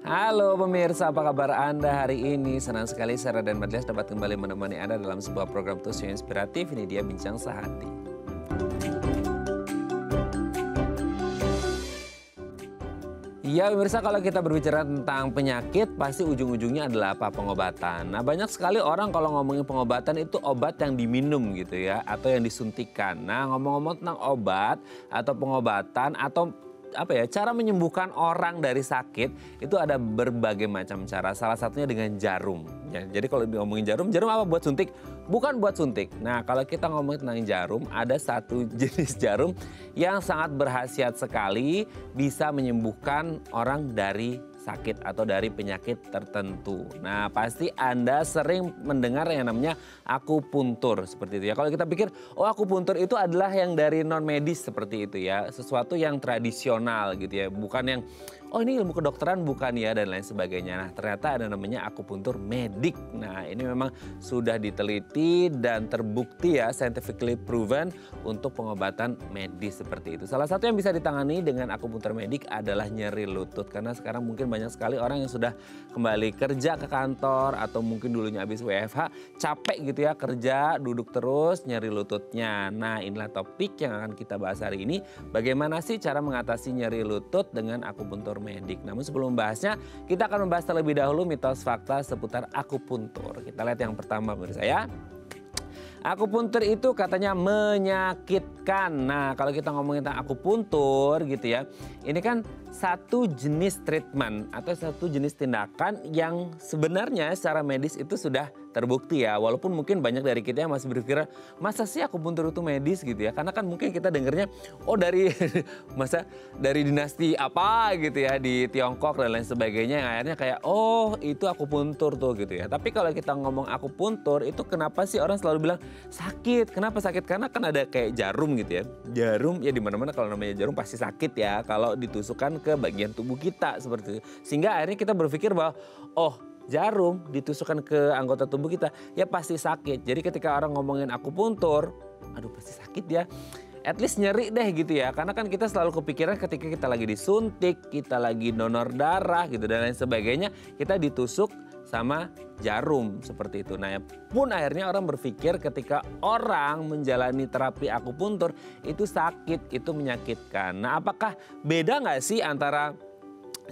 Halo pemirsa, apa kabar Anda hari ini? Senang sekali Sarah dan Madlias dapat kembali menemani Anda dalam sebuah program talk show inspiratif. Ini dia Bincang Sehati. Ya pemirsa, kalau kita berbicara tentang penyakit, pasti ujung-ujungnya adalah apa? Pengobatan. Nah banyak sekali orang kalau ngomongin pengobatan itu obat yang diminum gitu ya, atau yang disuntikan. Nah ngomong-ngomong tentang obat atau pengobatan atau cara menyembuhkan orang dari sakit itu ada berbagai macam cara. Salah satunya dengan jarum. Ya, jadi kalau ngomongin jarum, jarum apa? Buat suntik? Bukan buat suntik. Nah kalau kita ngomongin tentang jarum, ada satu jenis jarum yang sangat berkhasiat sekali bisa menyembuhkan orang dari sakit atau dari penyakit tertentu. Nah pasti Anda sering mendengar yang namanya akupuntur seperti itu ya. Kalau kita pikir oh akupuntur itu adalah yang dari non medis seperti itu ya. Sesuatu yang tradisional gitu ya. Bukan yang oh ini ilmu kedokteran bukan ya dan lain sebagainya. Nah ternyata ada namanya akupuntur medik. Nah ini memang sudah diteliti dan terbukti ya scientifically proven untuk pengobatan medis seperti itu. Salah satu yang bisa ditangani dengan akupuntur medik adalah nyeri lutut. Karena sekarang mungkin banyak sekali orang yang sudah kembali kerja ke kantor atau mungkin dulunya habis WFH capek gitu ya kerja duduk terus nyeri lututnya. Nah inilah topik yang akan kita bahas hari ini. Bagaimana sih cara mengatasi nyeri lutut dengan akupuntur medik. Namun sebelum membahasnya, kita akan membahas terlebih dahulu mitos fakta seputar akupuntur. Kita lihat yang pertama pemirsa ya. Akupuntur itu katanya menyakitkan. Nah kalau kita ngomongin tentang akupuntur gitu ya. Ini kan satu jenis treatment atau satu jenis tindakan yang sebenarnya secara medis itu sudah terbukti ya. Walaupun mungkin banyak dari kita yang masih berpikir masa sih akupuntur itu medis gitu ya. Karena kan mungkin kita dengernya oh dari masa dari dinasti apa gitu ya di Tiongkok dan lain sebagainya. Yang akhirnya kayak oh itu akupuntur tuh gitu ya. Tapi kalau kita ngomong akupuntur itu kenapa sih orang selalu bilang sakit? Kenapa sakit? Karena kan ada kayak jarum gitu ya. Jarum ya dimana-mana kalau namanya jarum pasti sakit ya. Kalau ditusukkan ke bagian tubuh kita seperti itu. Sehingga akhirnya kita berpikir bahwa oh jarum ditusukkan ke anggota tubuh kita ya pasti sakit. Jadi ketika orang ngomongin akupuntur, aduh pasti sakit ya. At least nyeri deh gitu ya. Karena kan kita selalu kepikiran ketika kita lagi disuntik, kita lagi donor darah gitu dan lain sebagainya, kita ditusuk sama jarum seperti itu. Nah pun akhirnya orang berpikir ketika orang menjalani terapi akupuntur itu sakit, itu menyakitkan. Nah apakah beda nggak sih antara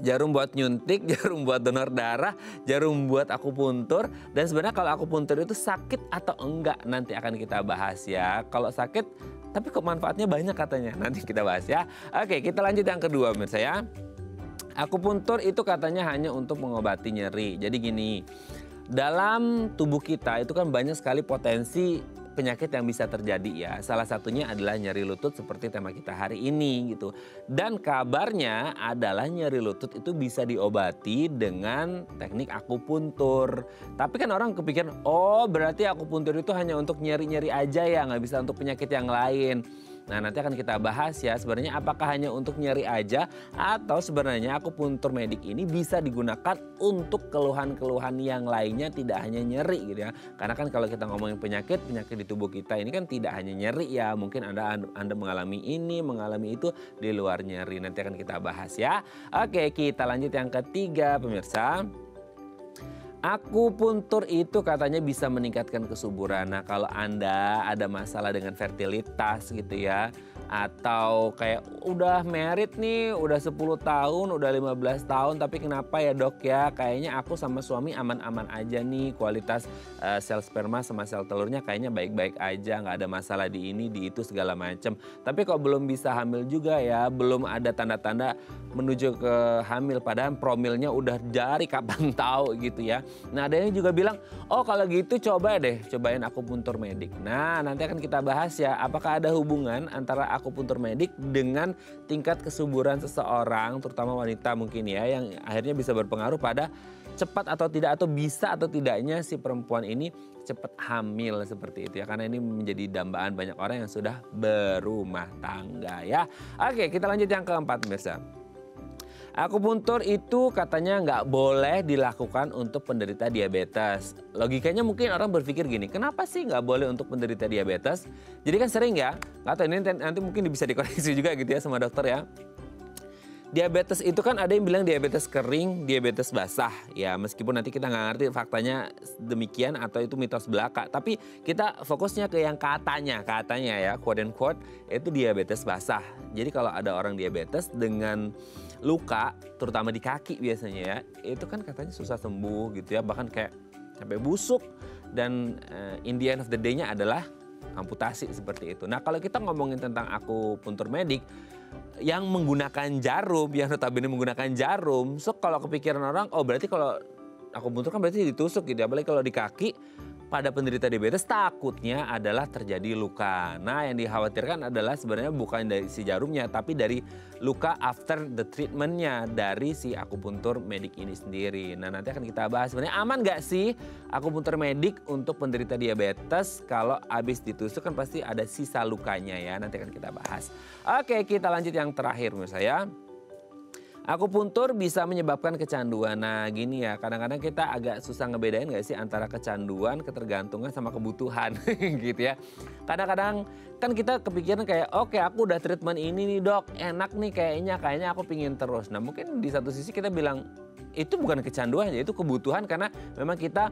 jarum buat nyuntik, jarum buat donor darah, jarum buat akupuntur? Dan sebenarnya kalau akupuntur itu sakit atau enggak nanti akan kita bahas ya. Kalau sakit tapi kok manfaatnya banyak katanya, nanti kita bahas ya. Oke kita lanjut yang kedua pemirsa ya. Akupuntur itu katanya hanya untuk mengobati nyeri. Jadi gini, dalam tubuh kita itu kan banyak sekali potensi penyakit yang bisa terjadi ya. Salah satunya adalah nyeri lutut seperti tema kita hari ini gitu. Dan kabarnya adalah nyeri lutut itu bisa diobati dengan teknik akupuntur. Tapi kan orang kepikiran, oh berarti akupuntur itu hanya untuk nyeri-nyeri aja ya, nggak bisa untuk penyakit yang lain. Nah nanti akan kita bahas ya sebenarnya apakah hanya untuk nyeri aja atau sebenarnya akupuntur medik ini bisa digunakan untuk keluhan-keluhan yang lainnya tidak hanya nyeri gitu ya. Karena kan kalau kita ngomongin penyakit di tubuh kita ini kan tidak hanya nyeri ya. Mungkin Anda mengalami ini, mengalami itu di luar nyeri. Nanti akan kita bahas ya. Oke kita lanjut yang ketiga pemirsa. Akupuntur itu katanya bisa meningkatkan kesuburan. Nah kalau Anda ada masalah dengan fertilitas gitu ya. Atau kayak udah married nih, udah 10 tahun, udah 15 tahun. Tapi kenapa ya dok ya, kayaknya aku sama suami aman-aman aja nih. Kualitas sel sperma sama sel telurnya kayaknya baik-baik aja. Nggak ada masalah di ini, di itu segala macam. Tapi kok belum bisa hamil juga ya, belum ada tanda-tanda menuju ke hamil. Padahal promilnya udah dari kapan tahu gitu ya. Nah ada yang juga bilang, oh kalau gitu cobain akupuntur medik. Nah nanti akan kita bahas ya, apakah ada hubungan antara akupuntur medik dengan tingkat kesuburan seseorang, terutama wanita mungkin ya, yang akhirnya bisa berpengaruh pada cepat atau tidak, atau bisa atau tidaknya si perempuan ini cepat hamil seperti itu ya. Karena ini menjadi dambaan banyak orang yang sudah berumah tangga ya. Oke kita lanjut yang keempat pemirsa. Akupuntur itu katanya nggak boleh dilakukan untuk penderita diabetes. Logikanya mungkin orang berpikir gini, kenapa sih nggak boleh untuk penderita diabetes? Jadi kan sering ya, atau ini nanti mungkin bisa dikoreksi juga gitu ya sama dokter ya. Diabetes itu kan ada yang bilang diabetes kering, diabetes basah. Ya meskipun nanti kita nggak ngerti faktanya demikian atau itu mitos belaka. Tapi kita fokusnya ke yang katanya ya, quote and quote, itu diabetes basah. Jadi kalau ada orang diabetes dengan luka, terutama di kaki biasanya ya, itu kan katanya susah sembuh gitu ya. Bahkan kayak sampai busuk dan in the end of the day-nya adalah amputasi seperti itu. Nah kalau kita ngomongin tentang akupuntur medik, yang menggunakan jarum, yang notabene menggunakan jarum, so kalau kepikiran orang, oh berarti kalau akupuntur kan berarti ditusuk gitu, apalagi kalau di kaki, pada penderita diabetes takutnya adalah terjadi luka. Nah yang dikhawatirkan adalah sebenarnya bukan dari si jarumnya, tapi dari luka after the treatmentnya dari si akupuntur medik ini sendiri. Nah nanti akan kita bahas sebenarnya aman nggak sih akupuntur medik untuk penderita diabetes. Kalau habis ditusuk kan pasti ada sisa lukanya ya, nanti akan kita bahas. Oke, kita lanjut yang terakhir menurut saya. Akupuntur bisa menyebabkan kecanduan. Nah gini ya, kadang-kadang kita agak susah ngebedain gak sih antara kecanduan, ketergantungan sama kebutuhan gitu ya. Kadang-kadang kan kita kepikiran kayak oke, aku udah treatment ini nih dok, enak nih kayaknya aku pingin terus. Nah mungkin di satu sisi kita bilang itu bukan kecanduan ya, itu kebutuhan karena memang kita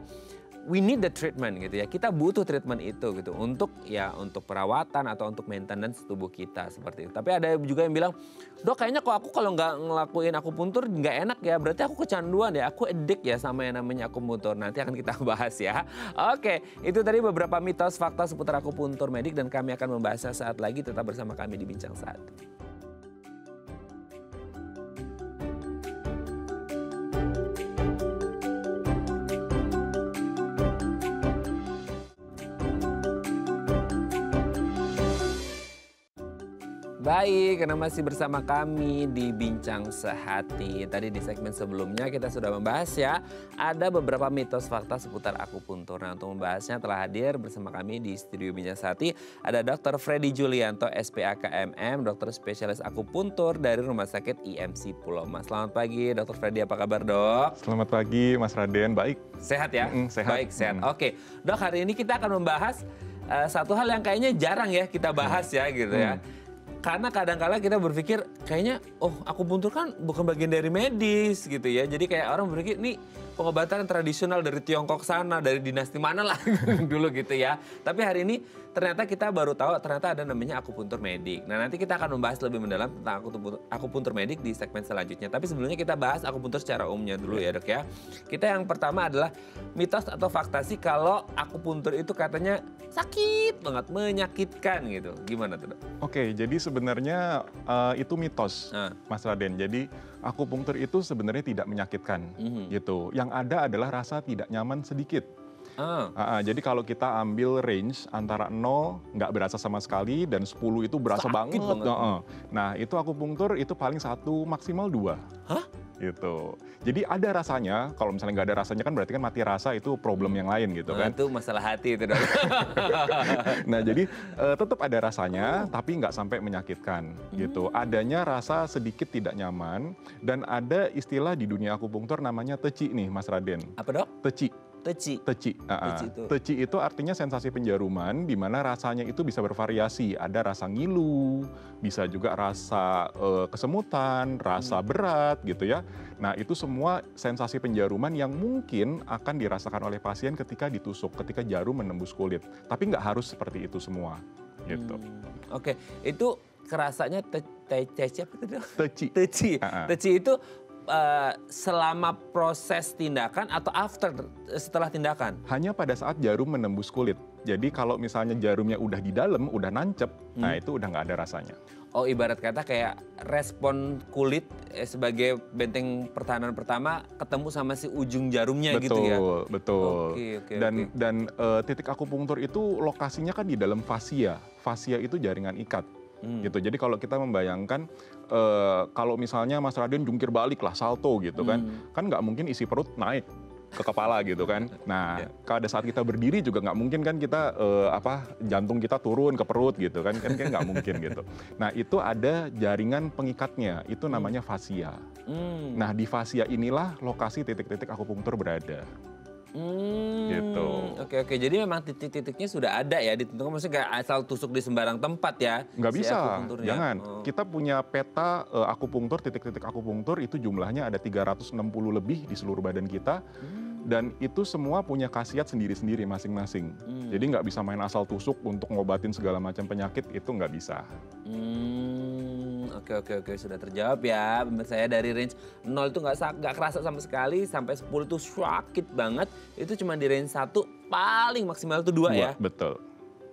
we need the treatment gitu ya. Kita butuh treatment itu gitu untuk perawatan atau untuk maintenance tubuh kita seperti itu. Tapi ada juga yang bilang, "Dok, kayaknya kok aku kalau nggak ngelakuin akupuntur nggak enak ya. Berarti aku kecanduan ya, aku addict ya sama yang namanya akupuntur." Nanti akan kita bahas ya. Oke, itu tadi beberapa mitos fakta seputar akupuntur medik dan kami akan membahasnya saat lagi. Tetap bersama kami di Bincang Satu. Baik, karena masih bersama kami di Bincang Sehati. Tadi di segmen sebelumnya kita sudah membahas ya, ada beberapa mitos fakta seputar akupuntur. Nah untuk membahasnya telah hadir bersama kami di studio Bincang Sehati, ada Dr. Freddy Julianto, SPAKMM, dokter spesialis akupuntur dari Rumah Sakit IMC Pulau Mas. Selamat pagi Dr. Freddy, apa kabar dok? Selamat pagi Mas Raden, baik. Sehat ya? Sehat. Baik, sehat. Oke, dok hari ini kita akan membahas satu hal yang kayaknya jarang ya kita bahas ya gitu ya. Karena kadang-kala kita berpikir kayaknya akupuntur kan bukan bagian dari medis gitu ya. Jadi kayak orang berpikir ini pengobatan tradisional dari Tiongkok sana, dari dinasti mana lah dulu gitu ya. Tapi hari ini ternyata kita baru tahu ternyata ada namanya akupuntur medik. Nah nanti kita akan membahas lebih mendalam tentang akupuntur medik di segmen selanjutnya. Tapi sebelumnya kita bahas akupuntur secara umumnya dulu ya dok ya. Kita yang pertama adalah mitos atau fakta sih kalau akupuntur itu katanya sakit banget, menyakitkan gitu. Gimana tuh dok? Oke, jadi sebenarnya itu mitos Mas Raden. Jadi akupunktur itu sebenarnya tidak menyakitkan gitu. Yang ada adalah rasa tidak nyaman sedikit. Jadi kalau kita ambil range antara 0 nggak berasa sama sekali dan 10 itu berasa banget. Nah itu akupunktur itu paling 1 maksimal 2. Hah? Gitu. Jadi ada rasanya, kalau misalnya nggak ada rasanya kan berarti kan mati rasa itu problem yang lain gitu kan. Itu masalah hati itu dong. Nah jadi tetap ada rasanya tapi nggak sampai menyakitkan gitu. Adanya rasa sedikit tidak nyaman dan ada istilah di dunia akupunktur namanya teci nih Mas Raden. Apa dok? Teci. Teci. Teci itu artinya sensasi penjaruman di mana rasanya itu bisa bervariasi. Ada rasa ngilu, bisa juga rasa kesemutan, rasa berat gitu ya. Nah itu semua sensasi penjaruman yang mungkin akan dirasakan oleh pasien ketika ditusuk, ketika jarum menembus kulit. Tapi nggak harus seperti itu semua gitu. Oke, itu kerasanya teci apa itu? Teci. Teci itu selama proses tindakan atau setelah tindakan? Hanya pada saat jarum menembus kulit. Jadi kalau misalnya jarumnya udah di dalam, udah nancep, nah itu udah nggak ada rasanya. Oh ibarat kata kayak respon kulit sebagai benteng pertahanan pertama ketemu sama si ujung jarumnya gitu ya? Betul. Dan titik akupunktur itu lokasinya kan di dalam fascia. Fascia itu jaringan ikat. Gitu. Jadi kalau kita membayangkan kalau misalnya Mas Raden jungkir balik lah, salto gitu kan nggak mungkin isi perut naik ke kepala gitu kan. Nah pada saat kita berdiri juga nggak mungkin kan kita jantung kita turun ke perut gitu kan nggak mungkin gitu. Nah itu ada jaringan pengikatnya, itu namanya fascia. Nah di fascia inilah lokasi titik-titik akupunktur berada. Gitu. Oke. Jadi memang titik-titiknya sudah ada ya ditentukan, maksudnya nggak asal tusuk di sembarang tempat ya? Nggak bisa, jangan. Kita punya peta akupunktur, titik-titik akupunktur itu jumlahnya ada 360 lebih di seluruh badan kita. Dan itu semua punya khasiat sendiri-sendiri masing-masing. Jadi nggak bisa main asal tusuk untuk ngobatin segala macam penyakit, itu nggak bisa. Oke, sudah terjawab ya. Saya dari range 0 itu nggak kerasa sama sekali, sampai 10 itu sakit banget. Itu cuma di range 1, paling maksimal itu 2 ya? Betul.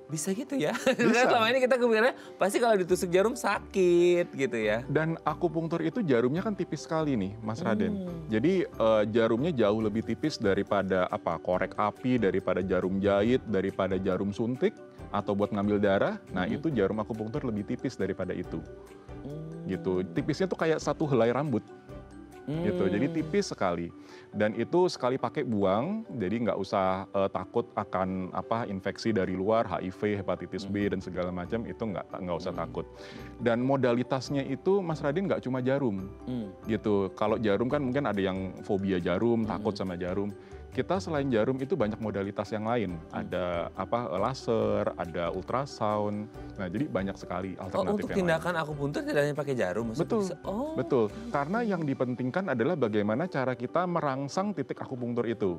Bisa gitu ya? Bisa. Selama ini kita kepikirannya pasti kalau ditusuk jarum sakit gitu ya. Dan akupunktur itu jarumnya kan tipis sekali nih Mas Raden. Jadi jarumnya jauh lebih tipis daripada korek api, daripada jarum jahit, daripada jarum suntik atau buat ngambil darah. Nah itu jarum akupunktur lebih tipis daripada itu. Gitu. Tipisnya tuh kayak satu helai rambut. Gitu. Jadi tipis sekali. Dan itu sekali pakai buang, jadi nggak usah takut akan infeksi dari luar, HIV, hepatitis B dan segala macam, itu nggak usah takut. Dan modalitasnya itu Mas Raden nggak cuma jarum, gitu. Kalau jarum kan mungkin ada yang fobia jarum, takut sama jarum. Kita selain jarum itu banyak modalitas yang lain, ada laser, ada ultrasound. Nah, jadi banyak sekali alternatif untuk yang tindakan akupunktur tidak hanya pakai jarum, betul, betul. Karena yang dipentingkan adalah bagaimana cara kita merangsang titik akupunktur itu.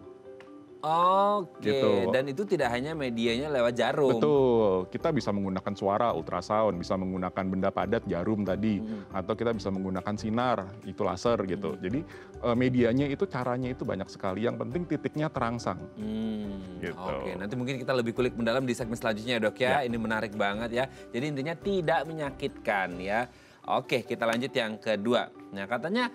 Gitu. Dan itu tidak hanya medianya lewat jarum. Betul, kita bisa menggunakan suara, ultrasound, bisa menggunakan benda padat, jarum tadi, atau kita bisa menggunakan sinar, itu laser gitu. Jadi medianya itu, caranya itu banyak sekali. Yang penting titiknya terangsang. Gitu. Oke, nanti mungkin kita lebih kulik mendalam di segmen selanjutnya ya Dok ya. Ini menarik banget ya. Jadi intinya tidak menyakitkan ya. Oke, kita lanjut yang kedua. Nah katanya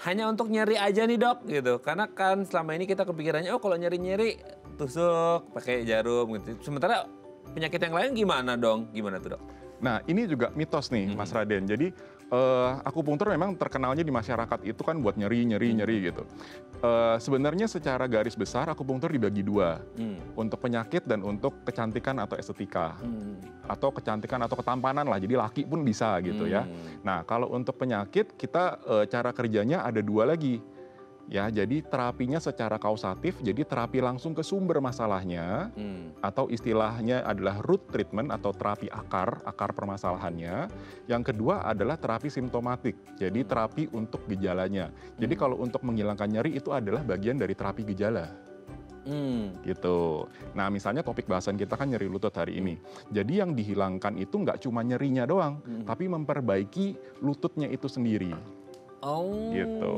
hanya untuk nyeri aja nih Dok gitu. Karena kan selama ini kita kepikirannya kalau nyeri-nyeri tusuk pakai jarum gitu. Sementara penyakit yang lain gimana dong? Gimana tuh Dok? Nah ini juga mitos nih Mas Raden. Jadi akupunktur memang terkenalnya di masyarakat itu kan buat nyeri gitu. Sebenarnya secara garis besar akupunktur dibagi 2. Untuk penyakit dan untuk kecantikan atau estetika. Atau kecantikan atau ketampanan lah, jadi laki pun bisa gitu ya. Nah kalau untuk penyakit kita cara kerjanya ada 2 lagi. Ya, jadi terapinya secara kausatif, jadi terapi langsung ke sumber masalahnya, atau istilahnya adalah root treatment atau terapi akar permasalahannya. Yang kedua adalah terapi simptomatik, jadi terapi untuk gejalanya. Jadi kalau untuk menghilangkan nyeri itu adalah bagian dari terapi gejala. Gitu. Nah misalnya topik bahasan kita kan nyeri lutut hari ini. Jadi yang dihilangkan itu nggak cuma nyerinya doang, tapi memperbaiki lututnya itu sendiri. Gitu.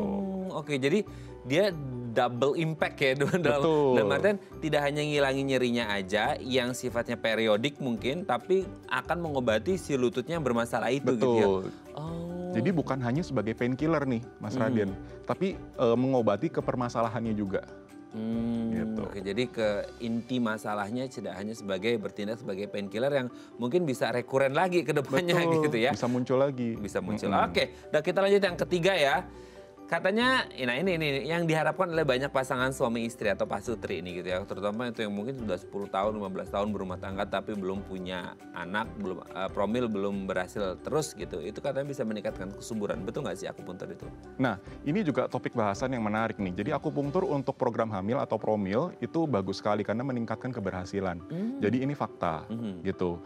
Oke, jadi dia double impact ya dalam artian tidak hanya ngilangin nyerinya aja yang sifatnya periodik mungkin, tapi akan mengobati si lututnya yang bermasalah itu. Gitu ya. Jadi bukan hanya sebagai painkiller nih Mas Raden, tapi mengobati kepermasalahannya juga. Gitu. Oke, jadi ke inti masalahnya tidak hanya bertindak sebagai painkiller yang mungkin bisa rekuren lagi ke depannya gitu ya. Bisa muncul lagi. Bisa muncul. Oke, dan kita lanjut yang ketiga ya. Katanya, nah ini yang diharapkan oleh banyak pasangan suami istri atau pasutri ini gitu ya. Terutama itu yang mungkin sudah 10 tahun, 15 tahun berumah tangga tapi belum punya anak, promil belum berhasil terus gitu. Itu katanya bisa meningkatkan kesuburan. Betul nggak sih akupunktur itu? Nah, ini juga topik bahasan yang menarik nih. Jadi akupunktur untuk program hamil atau promil itu bagus sekali karena meningkatkan keberhasilan. Jadi ini fakta gitu.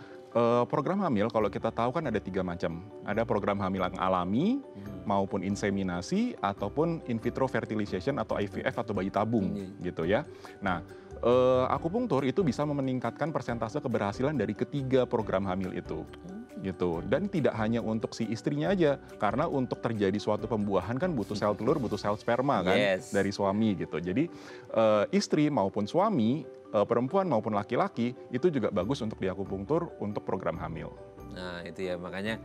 Program hamil kalau kita tahu kan ada 3 macam. Ada program hamil yang alami, maupun inseminasi, ataupun in vitro fertilization atau IVF atau bayi tabung gitu ya. Nah, akupunktur itu bisa meningkatkan persentase keberhasilan dari ketiga program hamil itu. Gitu. Dan tidak hanya untuk si istrinya aja, karena untuk terjadi suatu pembuahan kan butuh sel telur, butuh sel sperma kan dari suami gitu. Jadi istri maupun suami, perempuan maupun laki-laki itu juga bagus untuk diakupunktur untuk program hamil. Nah itu ya makanya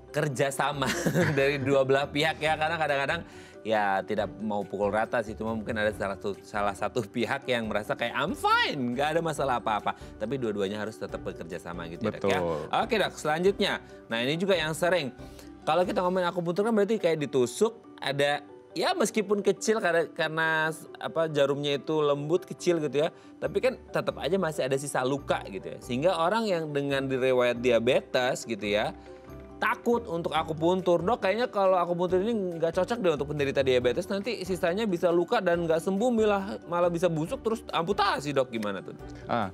kerjasama dari dua belah pihak ya, karena kadang-kadang ya tidak mau pukul rata sih, cuma mungkin ada salah satu pihak yang merasa kayak I'm fine, nggak ada masalah apa-apa, tapi dua-duanya harus tetap bekerja sama gitu. Betul. Ya Dok ya. Oke Dok, selanjutnya, nah ini juga yang sering kalau kita ngomongin akupunktur kan berarti kayak ditusuk, ada ya meskipun kecil karena jarumnya itu lembut kecil gitu ya, tapi kan tetap aja masih ada sisa luka gitu ya, sehingga orang yang dengan riwayat diabetes gitu ya takut untuk akupuntur. Dok, kayaknya kalau akupuntur ini nggak cocok deh untuk penderita diabetes. Nanti sisanya bisa luka dan nggak sembuh, malah bisa busuk terus amputasi, Dok. Gimana tuh?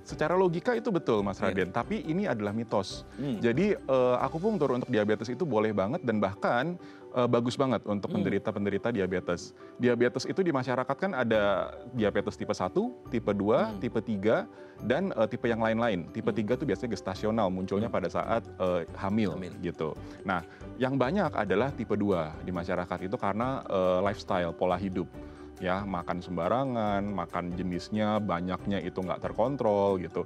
Secara logika itu betul, Mas Raden. Tapi ini adalah mitos. Jadi akupuntur untuk diabetes itu boleh banget dan bahkan bagus banget untuk penderita-penderita diabetes. Diabetes itu di masyarakat kan ada diabetes tipe 1, tipe 2, tipe 3, dan tipe yang lain-lain. Tipe 3 itu biasanya gestasional, munculnya pada saat hamil gitu. Nah, yang banyak adalah tipe 2 di masyarakat itu karena lifestyle, pola hidup. Ya, makan sembarangan, makan jenisnya, banyaknya itu nggak terkontrol gitu.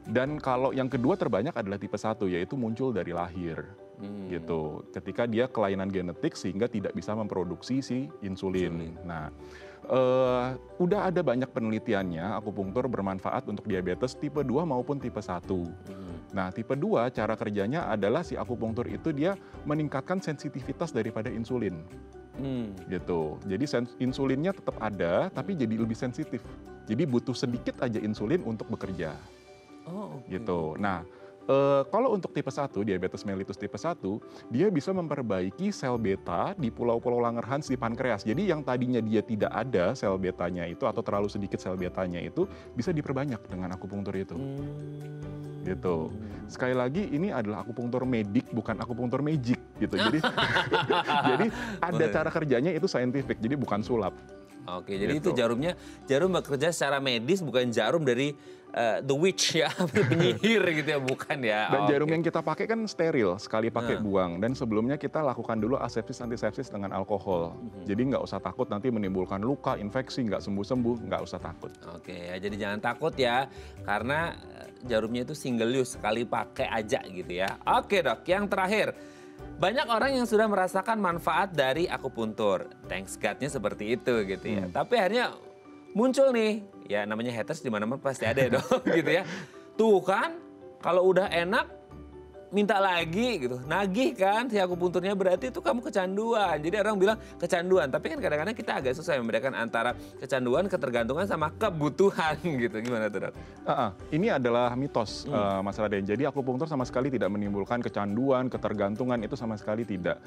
Dan kalau yang kedua terbanyak adalah tipe 1, yaitu muncul dari lahir. Gitu. Ketika dia kelainan genetik sehingga tidak bisa memproduksi si insulin. Nah, udah ada banyak penelitiannya akupunktur bermanfaat untuk diabetes tipe 2 maupun tipe 1. Nah, tipe 2 cara kerjanya adalah si akupunktur itu dia meningkatkan sensitivitas daripada insulin. Gitu. Jadi insulinnya tetap ada tapi jadi lebih sensitif. Jadi butuh sedikit aja insulin untuk bekerja. Gitu. Nah, kalau untuk tipe 1, diabetes mellitus tipe 1, dia bisa memperbaiki sel beta di pulau-pulau Langerhans di pankreas. Jadi yang tadinya dia tidak ada sel betanya itu atau terlalu sedikit sel betanya itu bisa diperbanyak dengan akupunktur itu. Gitu. Sekali lagi ini adalah akupunktur medik bukan akupunktur magic gitu. Jadi jadi ada cara kerjanya itu saintifik. Jadi bukan sulap. Oke, jadi itu jarum bekerja secara medis, bukan jarum dari the witch ya, penyihir gitu ya, bukan ya. Dan jarum yang kita pakai kan steril, sekali pakai buang. Dan sebelumnya kita lakukan dulu asepsis antisepsis dengan alkohol. Jadi nggak usah takut nanti menimbulkan luka, infeksi, nggak sembuh-sembuh, nggak usah takut. Oke, ya, jadi jangan takut ya, karena jarumnya itu single use, sekali pakai aja gitu ya. Oke Dok, yang terakhir. Banyak orang yang sudah merasakan manfaat dari akupuntur. Thanks God-nya seperti itu gitu ya. Tapi akhirnya muncul nih, ya namanya haters di mana-mana pasti ada ya Dok gitu ya. Tuh kan, kalau udah enak minta lagi gitu. Nagih kan si akupunturnya, berarti itu kamu kecanduan. Jadi orang bilang kecanduan, tapi kan kadang-kadang kita agak susah membedakan antara kecanduan, ketergantungan sama kebutuhan gitu. Gimana tuh Dok? Ini adalah mitos Mas Raden. Jadi akupunktur sama sekali tidak menimbulkan kecanduan, ketergantungan, itu sama sekali tidak.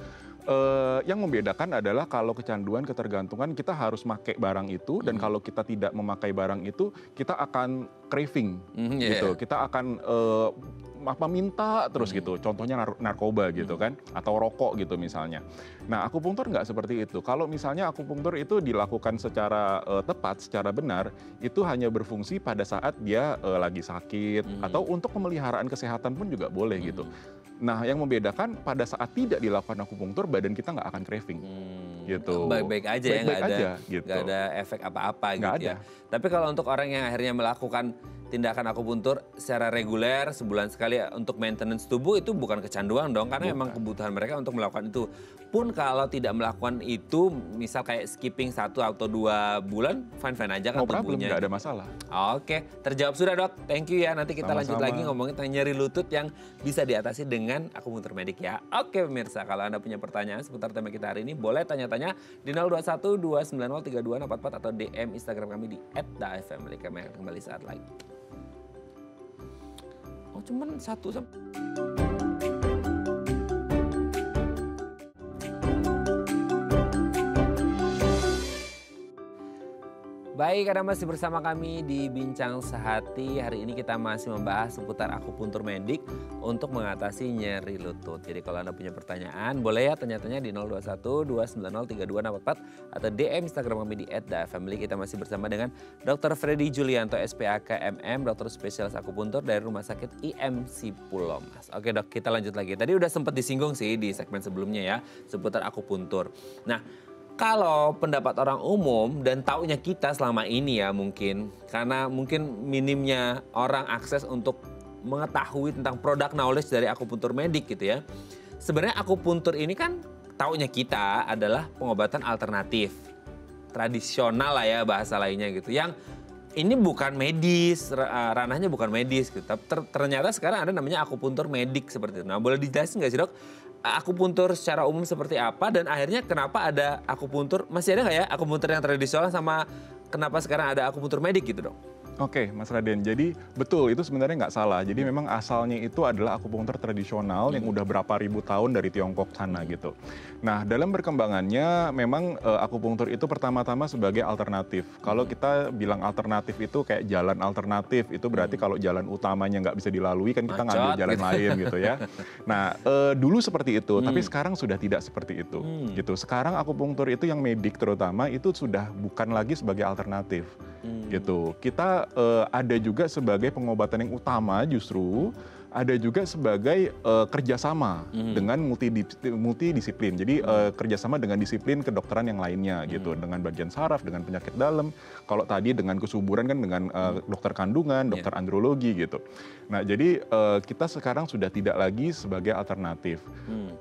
Yang membedakan adalah kalau kecanduan, ketergantungan kita harus pakai barang itu, dan kalau kita tidak memakai barang itu kita akan craving gitu. Kita akan minta terus gitu, contohnya narkoba gitu kan, atau rokok gitu misalnya. Nah, akupunktur nggak seperti itu. Kalau misalnya akupunktur itu dilakukan secara tepat, secara benar, itu hanya berfungsi pada saat dia lagi sakit, atau untuk pemeliharaan kesehatan pun juga boleh gitu. Nah, yang membedakan pada saat tidak dilakukan akupunktur, badan kita nggak akan craving. Gitu. Baik-baik aja ya, nggak ada efek apa-apa gitu ya. Tapi kalau untuk orang yang akhirnya melakukan tindakan akupuntur secara reguler sebulan sekali untuk maintenance tubuh, itu bukan kecanduan dong, karena memang kebutuhan mereka untuk melakukan itu. Pun kalau tidak melakukan itu, misal kayak skipping 1 atau 2 bulan, fine-fine aja kan tubuhnya. Nggak ada masalah. Oke, terjawab sudah Dok. Thank you ya. Nanti kita lanjut lagi ngomongin tentang nyeri lutut yang bisa diatasi dengan akupuntur medik ya. Oke pemirsa, kalau Anda punya pertanyaan seputar tema kita hari ini, boleh tanya-tanya di 021 290 3244 atau DM Instagram kami di @dafamily. Kami akan kembali saat lagi. Oh, cuman 1 sampai... Baik, Anda masih bersama kami di Bincang Sehati. Hari ini kita masih membahas seputar akupuntur medik untuk mengatasi nyeri lutut. Jadi kalau Anda punya pertanyaan, boleh ya tanya-tanya di 021 290 3244 atau DM Instagram kami di @dafamily. Kita masih bersama dengan Dr. Freddy Julianto, SPAK MM, dokter spesialis akupuntur dari Rumah Sakit IMC Pulau Mas. Oke Dok, kita lanjut lagi. Tadi udah sempat disinggung sih di segmen sebelumnya ya, seputar akupuntur. Nah, kalau pendapat orang umum dan taunya kita selama ini ya mungkin, karena mungkin minimnya orang akses untuk mengetahui tentang produk knowledge dari akupuntur medik gitu ya. Sebenarnya akupuntur ini kan taunya kita adalah pengobatan alternatif, tradisional lah ya bahasa lainnya gitu. Yang ini bukan medis, ranahnya bukan medis gitu. Ternyata sekarang ada namanya akupuntur medik seperti itu. Nah, boleh dijelasin nggak sih Dok? Akupuntur secara umum seperti apa, dan akhirnya kenapa ada akupuntur, masih ada nggak ya akupuntur yang tradisional, sama kenapa sekarang ada akupuntur medik gitu Dok? Oke, Mas Raden. Jadi betul, itu sebenarnya nggak salah. Jadi memang asalnya itu adalah akupunktur tradisional yang udah berapa ribu tahun dari Tiongkok sana gitu. Nah, dalam perkembangannya memang akupunktur itu pertama-tama sebagai alternatif. Kalau kita bilang alternatif itu kayak jalan alternatif, itu berarti kalau jalan utamanya nggak bisa dilalui kan kita ngambil jalan lain gitu ya. Nah, dulu seperti itu, tapi sekarang sudah tidak seperti itu. Gitu. Sekarang akupunktur itu yang medik terutama itu sudah bukan lagi sebagai alternatif. Gitu. Kita ada juga sebagai pengobatan yang utama justru, ada juga sebagai kerjasama dengan multidisiplin. Jadi kerjasama dengan disiplin kedokteran yang lainnya gitu, dengan bagian saraf, dengan penyakit dalam. Kalau tadi dengan kesuburan kan dengan dokter kandungan, dokter andrologi gitu. Nah jadi kita sekarang sudah tidak lagi sebagai alternatif.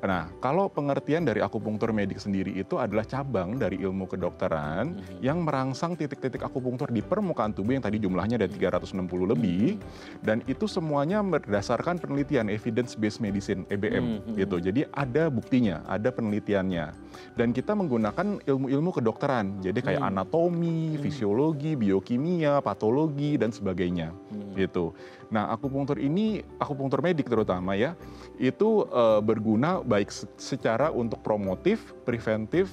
Nah kalau pengertian dari akupunktur medik sendiri itu adalah cabang dari ilmu kedokteran yang merangsang titik-titik akupunktur di permukaan tubuh yang tadi jumlahnya ada 360 lebih, dan itu semuanya berdasarkan penelitian evidence based medicine (EBM) gitu. Jadi ada buktinya, ada penelitiannya. Dan kita menggunakan ilmu-ilmu kedokteran. Jadi kayak anatomi, fisiologi, biokimia, patologi dan sebagainya. Gitu. Nah, akupunktur ini, akupunktur medik terutama ya, itu berguna baik secara untuk promotif, preventif,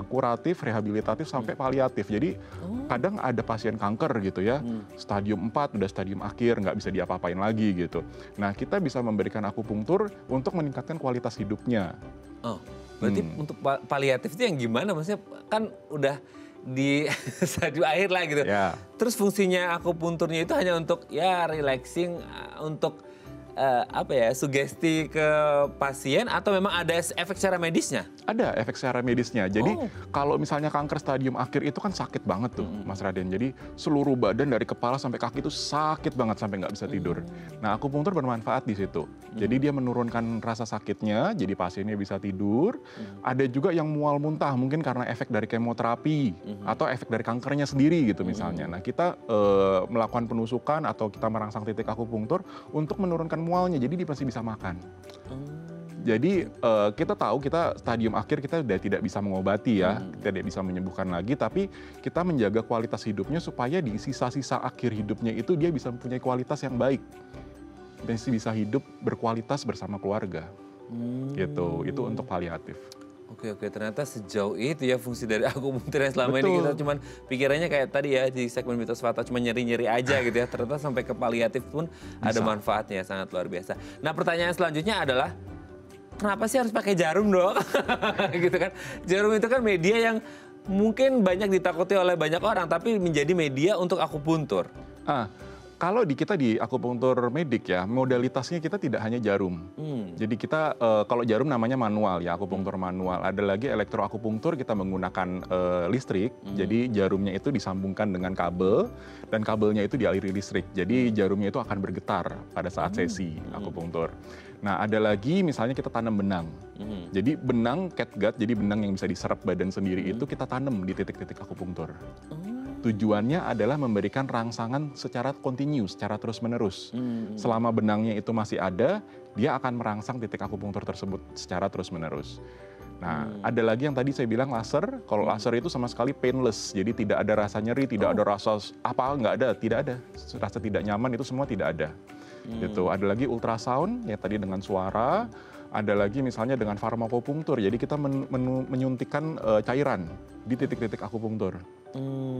kuratif, rehabilitatif sampai paliatif. Jadi kadang ada pasien kanker gitu ya, stadium 4 udah stadium akhir, nggak bisa diapa-apain lagi gitu. Nah, kita bisa memberikan akupunktur untuk meningkatkan kualitas hidupnya. Oh, berarti untuk paliatif itu yang gimana? Maksudnya kan udah di stadium akhir lah gitu. Ya. Terus fungsinya akupunkturnya itu hanya untuk ya relaxing, untuk apa ya, sugesti ke pasien, atau memang ada efek secara medisnya? Ada efek secara medisnya. Jadi kalau misalnya kanker stadium akhir itu kan sakit banget tuh, Mas Raden. Jadi seluruh badan dari kepala sampai kaki itu sakit banget sampai nggak bisa tidur. Nah, akupunktur bermanfaat di situ. Jadi dia menurunkan rasa sakitnya, jadi pasiennya bisa tidur. Ada juga yang mual muntah, mungkin karena efek dari kemoterapi atau efek dari kankernya sendiri gitu misalnya. Nah, kita melakukan penusukan atau kita merangsang titik akupunktur untuk menurunkan mualnya, jadi dia pasti bisa makan. Jadi kita tahu kita stadium akhir kita sudah tidak bisa mengobati ya, tidak bisa menyembuhkan lagi, tapi kita menjaga kualitas hidupnya supaya di sisa-sisa akhir hidupnya itu dia bisa mempunyai kualitas yang baik, masih bisa hidup berkualitas bersama keluarga. Gitu, itu untuk paliatif. Oke, ternyata sejauh itu ya fungsi dari akupunktur yang selama ini kita cuman pikirannya kayak tadi ya di segmen Mitos Fakta cuma nyeri-nyeri aja gitu ya. Ternyata sampai ke paliatif pun ada manfaatnya, sangat luar biasa. Nah, pertanyaan selanjutnya adalah kenapa sih harus pakai jarum, Dok? Gitu kan. Jarum itu kan media yang mungkin banyak ditakuti oleh banyak orang, tapi menjadi media untuk akupunktur. Kalau di kita di akupunktur medik ya, modalitasnya kita tidak hanya jarum. Jadi kita, kalau jarum namanya manual ya, akupunktur manual. Ada lagi elektroakupunktur, kita menggunakan listrik. Jadi jarumnya itu disambungkan dengan kabel, dan kabelnya itu dialiri listrik. Jadi jarumnya itu akan bergetar pada saat sesi akupunktur. Nah, ada lagi misalnya kita tanam benang. Jadi benang catgut, jadi benang yang bisa diserap badan sendiri itu kita tanam di titik-titik akupunktur. Tujuannya adalah memberikan rangsangan secara kontinu, secara terus-menerus. Selama benangnya itu masih ada, dia akan merangsang titik akupunktur tersebut secara terus-menerus. Nah, ada lagi yang tadi saya bilang laser. Kalau laser itu sama sekali painless, jadi tidak ada rasa nyeri, tidak ada rasa apa, nggak ada, tidak ada. Rasa tidak nyaman itu semua tidak ada. Gitu. Ada lagi ultrasound, ya tadi dengan suara. Ada lagi misalnya dengan farmakopunktur, jadi kita menyuntikkan cairan di titik-titik akupunktur.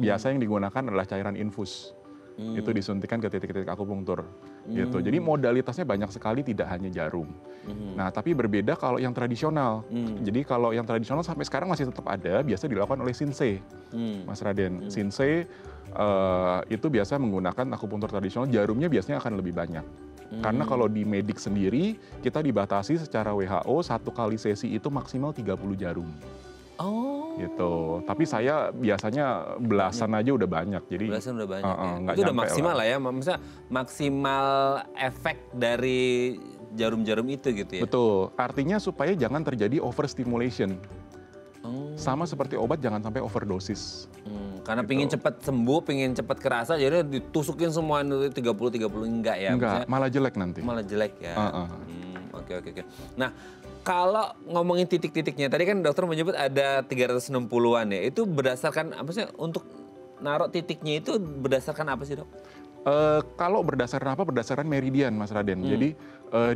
Biasa yang digunakan adalah cairan infus. Itu disuntikan ke titik-titik akupunktur. Gitu. Jadi modalitasnya banyak sekali, tidak hanya jarum. Nah, tapi berbeda kalau yang tradisional. Jadi kalau yang tradisional sampai sekarang masih tetap ada, biasa dilakukan oleh Shinsei, Mas Raden. Shinsei itu biasa menggunakan akupunktur tradisional, jarumnya biasanya akan lebih banyak. Karena kalau di medik sendiri, kita dibatasi secara WHO, satu kali sesi itu maksimal 30 jarum. Gitu. Tapi saya biasanya belasan aja udah banyak. Jadi belasan udah banyak ya. Itu udah maksimal lah ya. Maksudnya maksimal efek dari jarum-jarum itu gitu ya. Betul. Artinya supaya jangan terjadi overstimulation. Sama seperti obat, jangan sampai overdosis. Karena gitu. Pingin cepat sembuh, pingin cepat kerasa, jadi ditusukin semua 30-30 enggak ya? Enggak, malah jelek nanti. Malah jelek ya. Oke. Nah, kalau ngomongin titik-titiknya, tadi kan dokter menyebut ada 360-an ya. Itu berdasarkan apa sih, untuk naruh titiknya itu berdasarkan apa sih, Dok? Kalau berdasarkan apa? Berdasarkan meridian, Mas Raden. Jadi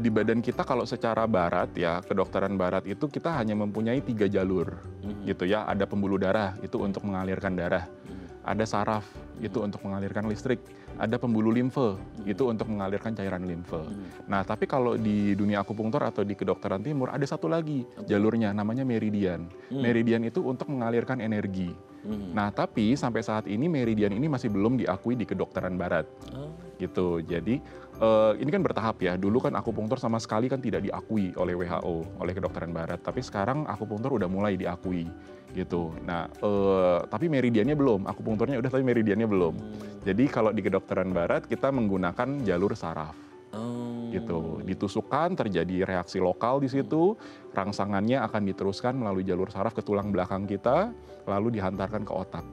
di badan kita kalau secara barat ya, kedokteran barat itu kita hanya mempunyai 3 jalur gitu ya. Ada pembuluh darah itu untuk mengalirkan darah. Ada saraf itu untuk mengalirkan listrik. Ada pembuluh limfe itu untuk mengalirkan cairan limfe. Nah, tapi kalau di dunia akupunktur atau di kedokteran timur ada satu lagi jalurnya namanya meridian. Meridian itu untuk mengalirkan energi. Nah, tapi sampai saat ini meridian ini masih belum diakui di kedokteran barat. Gitu. Jadi ini kan bertahap ya. Dulu kan akupunktur sama sekali kan tidak diakui oleh WHO, oleh kedokteran barat. Tapi sekarang akupunktur udah mulai diakui gitu. Nah, tapi meridiannya belum. Akupunkturnya udah tapi meridiannya belum. Jadi kalau di kedokteran barat kita menggunakan jalur saraf. Gitu. Ditusukkan, terjadi reaksi lokal di situ, rangsangannya akan diteruskan melalui jalur saraf ke tulang belakang kita, lalu dihantarkan ke otak.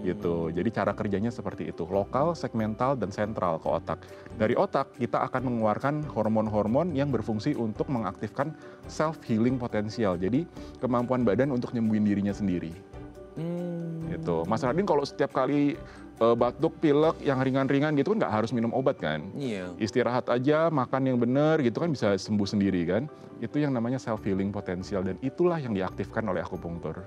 Gitu. Jadi cara kerjanya seperti itu, lokal, segmental, dan sentral ke otak. Dari otak kita akan mengeluarkan hormon-hormon yang berfungsi untuk mengaktifkan self-healing potensial. Jadi kemampuan badan untuk nyembuhin dirinya sendiri. Gitu. Mas Radin kalau setiap kali batuk, pilek yang ringan-ringan gitu kan nggak harus minum obat kan. Istirahat aja, makan yang benar gitu kan bisa sembuh sendiri kan. Itu yang namanya self-healing potensial dan itulah yang diaktifkan oleh akupunktur.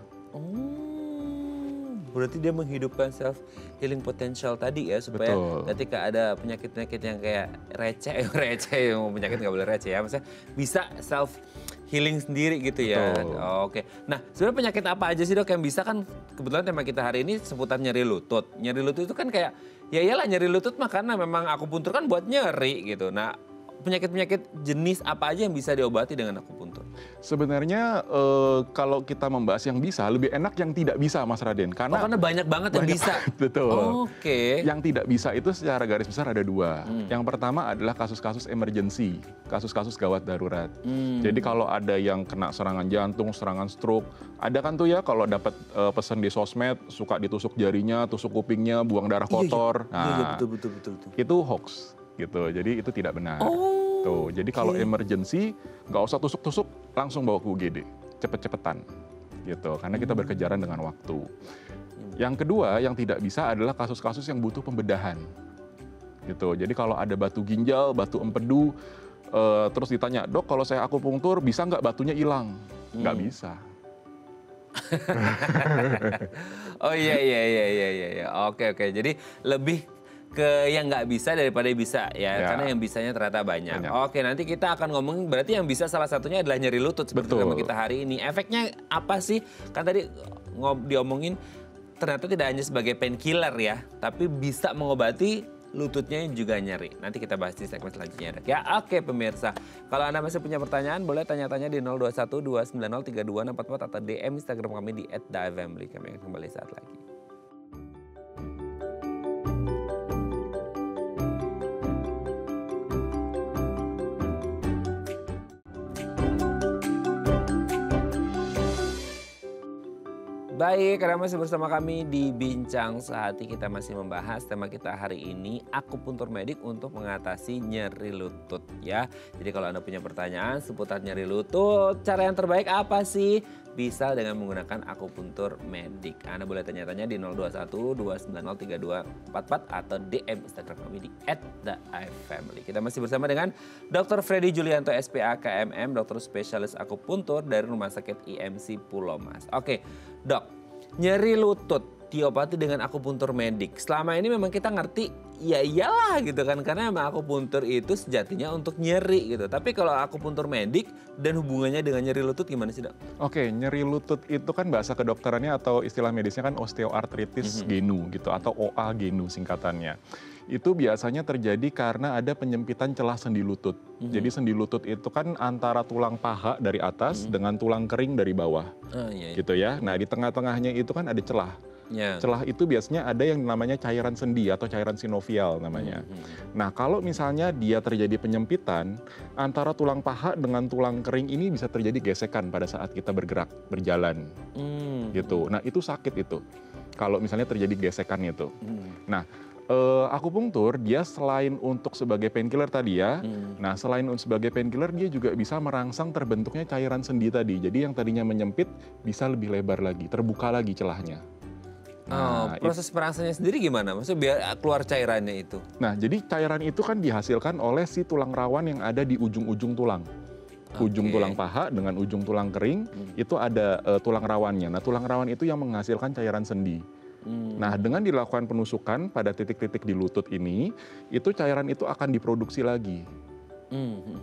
Berarti dia menghidupkan self healing potential tadi ya, supaya ketika ada penyakit-penyakit yang kayak receh, penyakit nggak boleh receh ya, maksudnya bisa self healing sendiri gitu ya. Oke. Nah, sebenarnya penyakit apa aja sih, Dok, yang bisa, kan kebetulan tema kita hari ini seputar nyeri lutut. Nyeri lutut itu kan kayak ya iyalah nyeri lutut mah karena memang akupuntur kan buat nyeri gitu. Nah, penyakit-penyakit jenis apa aja yang bisa diobati dengan akupuntur? Sebenarnya kalau kita membahas yang bisa, lebih enak yang tidak bisa, Mas Raden. Karena banyak banget yang bisa. Betul. Yang tidak bisa itu secara garis besar ada 2. Yang pertama adalah kasus-kasus emergency, kasus-kasus gawat darurat. Jadi kalau ada yang kena serangan jantung, serangan stroke, ada kan tuh ya kalau dapat pesan di sosmed, suka ditusuk jarinya, tusuk kupingnya, buang darah kotor. Iya, betul. Itu hoax. Gitu, jadi itu tidak benar. Tuh, jadi kalau emergency nggak usah tusuk-tusuk, langsung bawa ke UGD, cepet-cepetan, gitu. Karena kita berkejaran dengan waktu. Yang kedua, yang tidak bisa adalah kasus-kasus yang butuh pembedahan, gitu. Jadi kalau ada batu ginjal, batu empedu, terus ditanya, Dok, kalau saya akupunktur bisa nggak batunya hilang? Nggak bisa. Oh iya. Oke. Jadi lebih ke yang nggak bisa daripada bisa ya, karena yang bisanya ternyata banyak. Oke, nanti kita akan ngomongin berarti yang bisa salah satunya adalah nyeri lutut seperti tema kita hari ini. Efeknya apa sih? Kan tadi diomongin ternyata tidak hanya sebagai painkiller ya, tapi bisa mengobati lututnya juga nyeri. Nanti kita bahas di segmen selanjutnya, Dok. Ya, oke pemirsa. Kalau Anda masih punya pertanyaan, boleh tanya-tanya di 021 290 32644 atau DM Instagram kami di @daifamily. Kami akan kembali saat lagi. Baik, karena masih bersama kami di Bincang Sehati, kita masih membahas tema kita hari ini, akupuntur medik untuk mengatasi nyeri lutut ya. Jadi kalau Anda punya pertanyaan seputar nyeri lutut, cara yang terbaik apa sih? Bisa dengan menggunakan akupuntur medik. Anda boleh tanya-tanya di 021 290 3244 atau DM Instagram kami di @daifamily. Kita masih bersama dengan Dr. Freddy Julianto SPA KMM, dokter spesialis akupuntur dari Rumah Sakit IMC Pulau Mas. Oke, Dok, nyeri lutut diobati dengan akupuntur medik. Selama ini memang kita ngerti ya iyalah gitu kan, karena memang akupuntur itu sejatinya untuk nyeri gitu. Tapi kalau akupuntur medik dan hubungannya dengan nyeri lutut gimana sih, Dok? Oke, nyeri lutut itu kan bahasa kedokterannya atau istilah medisnya kan osteoartritis genu gitu, atau OA genu singkatannya. Itu biasanya terjadi karena ada penyempitan celah sendi lutut. Jadi sendi lutut itu kan antara tulang paha dari atas dengan tulang kering dari bawah. Gitu ya. Nah, di tengah-tengahnya itu kan ada celah. Celah itu biasanya ada yang namanya cairan sendi atau cairan sinovial namanya. Nah, kalau misalnya dia terjadi penyempitan, antara tulang paha dengan tulang kering ini bisa terjadi gesekan pada saat kita bergerak, berjalan. Gitu. Nah, itu sakit itu. Kalau misalnya terjadi gesekan itu. Nah, akupunktur dia selain untuk sebagai painkiller tadi ya, nah selain sebagai painkiller dia juga bisa merangsang terbentuknya cairan sendi tadi. Jadi yang tadinya menyempit bisa lebih lebar lagi, terbuka lagi celahnya. Proses perangsangnya sendiri gimana? Maksudnya biar keluar cairannya itu? Nah, jadi cairan itu kan dihasilkan oleh si tulang rawan yang ada di ujung-ujung tulang. Ujung tulang paha dengan ujung tulang kering, itu ada tulang rawannya. Nah, tulang rawan itu yang menghasilkan cairan sendi. Nah, dengan dilakukan penusukan pada titik-titik di lutut ini, itu cairan itu akan diproduksi lagi.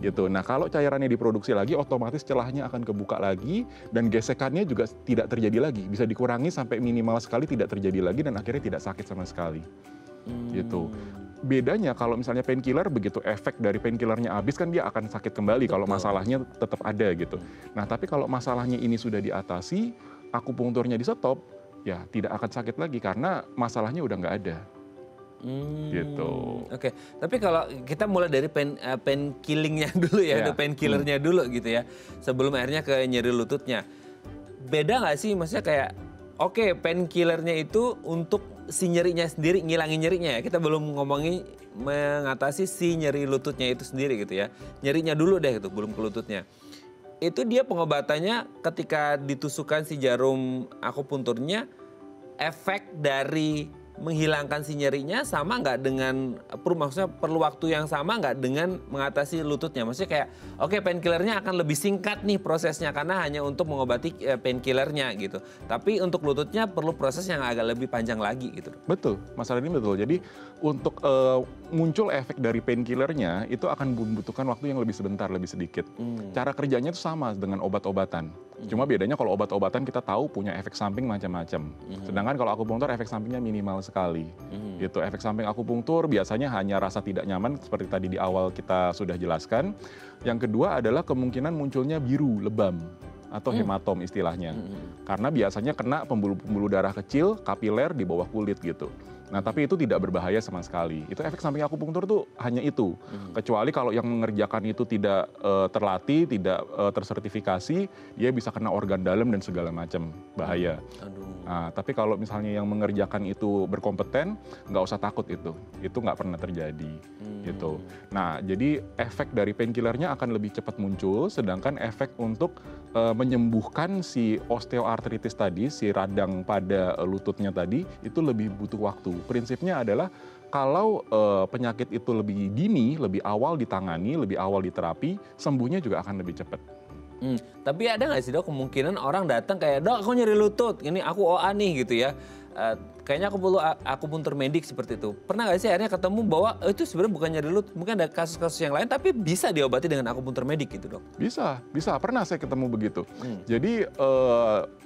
Gitu. Nah, kalau cairannya diproduksi lagi, otomatis celahnya akan kebuka lagi dan gesekannya juga tidak terjadi lagi. Bisa dikurangi sampai minimal sekali tidak terjadi lagi dan akhirnya tidak sakit sama sekali. Gitu. Bedanya kalau misalnya painkiller, begitu efek dari painkillernya habis kan dia akan sakit kembali. Kalau masalahnya tetap ada gitu. Nah, tapi kalau masalahnya ini sudah diatasi, akupunkturnya di stop, ya tidak akan sakit lagi karena masalahnya udah nggak ada. Gitu. Oke, tapi kalau kita mulai dari pain killingnya dulu ya, pain killernya dulu gitu ya, sebelum akhirnya ke nyeri lututnya. Beda nggak sih, maksudnya kayak, oke, pain killernya itu untuk si nyerinya sendiri, ngilangin nyerinya ya. Kita belum ngomongin mengatasi si nyeri lututnya itu sendiri gitu ya. Nyerinya dulu deh gitu, belum ke lututnya. Itu dia pengobatannya ketika ditusukkan si jarum akupunturnya, efek dari menghilangkan si nyerinya sama nggak dengan, maksudnya perlu waktu yang sama nggak dengan mengatasi lututnya? Maksudnya kayak, oke, painkillernya akan lebih singkat nih prosesnya karena hanya untuk mengobati painkillernya gitu. Tapi untuk lututnya perlu proses yang agak lebih panjang lagi gitu. Betul, Mas Radin, betul. Jadi untuk muncul efek dari painkillernya itu akan membutuhkan waktu yang lebih sebentar, lebih sedikit. Cara kerjanya itu sama dengan obat-obatan. Cuma bedanya kalau obat-obatan kita tahu punya efek samping macam-macam. Sedangkan kalau akupunktur efek sampingnya minimal sekali. Gitu. Efek samping akupunktur biasanya hanya rasa tidak nyaman seperti tadi di awal kita sudah jelaskan. Yang kedua adalah kemungkinan munculnya biru, lebam atau hematom istilahnya. Karena biasanya kena pembuluh-pembuluh darah kecil, kapiler di bawah kulit gitu. Nah, tapi itu tidak berbahaya sama sekali. Itu efek samping akupunktur tuh hanya itu. Kecuali kalau yang mengerjakan itu tidak terlatih, tidak tersertifikasi, dia bisa kena organ dalam dan segala macam, bahaya. Nah, tapi kalau misalnya yang mengerjakan itu berkompeten, nggak usah takut itu. Itu nggak pernah terjadi. Gitu. Nah, jadi efek dari painkillernya akan lebih cepat muncul, sedangkan efek untuk menyembuhkan si osteoartritis tadi, si radang pada lututnya tadi, itu lebih butuh waktu. Prinsipnya adalah kalau penyakit itu lebih dini, lebih awal ditangani, lebih awal diterapi, sembuhnya juga akan lebih cepat. Tapi ada nggak sih, Dok, kemungkinan orang datang kayak, Dok, aku nyeri lutut, ini aku OA nih gitu ya. Kayaknya aku perlu akupuntur medik seperti itu. Pernah nggak sih akhirnya ketemu bahwa itu sebenarnya bukan nyeri lutut, mungkin ada kasus-kasus yang lain tapi bisa diobati dengan akupuntur medik gitu, Dok? Bisa. Pernah saya ketemu begitu. Jadi